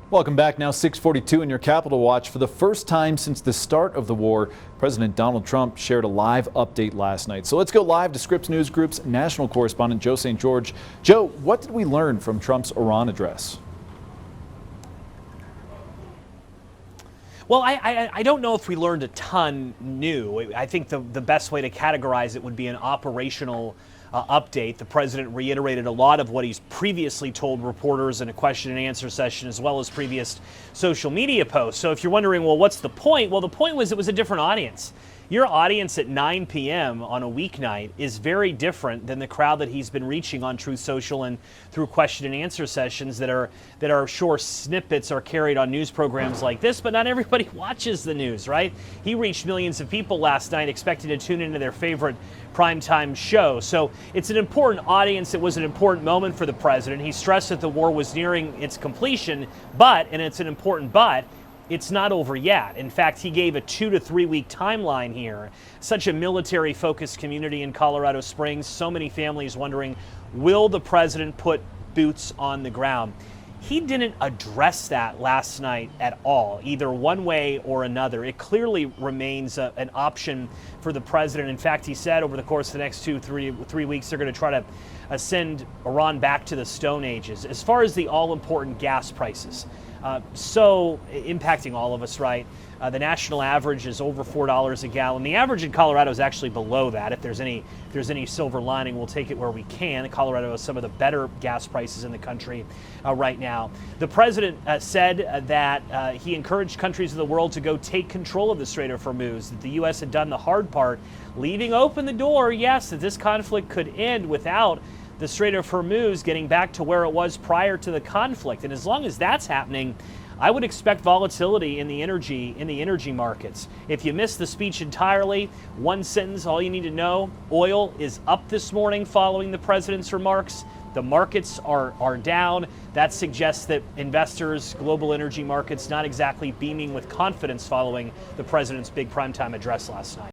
Welcome back. Now 6:42 in your Capitol Watch. For the first time since the start of the war, President Donald Trump shared a live update last night. So let's go live to Scripps News Group's national correspondent, Joe St. George. Joe, what did we learn from Trump's Iran address? Well, I don't know if we learned a ton new. I think the best way to categorize it would be an operational update. The president reiterated a lot of what he's previously told reporters in a question and answer session, as well as previous social media posts. So if you're wondering, well, what's the point? Well, the point was it was a different audience. Your audience at 9 p.m. on a weeknight is very different than the crowd that he's been reaching on Truth Social and through question and answer sessions that are sure snippets are carried on news programs like this, but not everybody watches the news, right? He reached millions of people last night expecting to tune into their favorite primetime show. So it's an important audience. It was an important moment for the president. He stressed that the war was nearing its completion, and it's an important but, it's not over yet. In fact, he gave a 2 to 3 week timeline here. Such a military-focused community in Colorado Springs, so many families wondering, will the president put boots on the ground? He didn't address that last night at all, either one way or another. It clearly remains an option for the president. In fact, he said over the course of the next 2-3 weeks, they're going to try to send Iran back to the Stone Ages. As far as the all-important gas prices, so impacting all of us, right? The national average is over $4 a gallon. The average in Colorado is actually below that. If there's any silver lining, we'll take it where we can. Colorado has some of the better gas prices in the country right now. The president said that he encouraged countries of the world to go take control of the Strait of Hormuz, that the U.S. had done the hard part, leaving open the door, yes, that this conflict could end without the Strait of Hormuz getting back to where it was prior to the conflict. And as long as that's happening, I would expect volatility in the energy markets. If you missed the speech entirely, one sentence, all you need to know: oil is up this morning following the president's remarks. The markets are down. That suggests that investors, global energy markets, not exactly beaming with confidence following the president's big primetime address last night.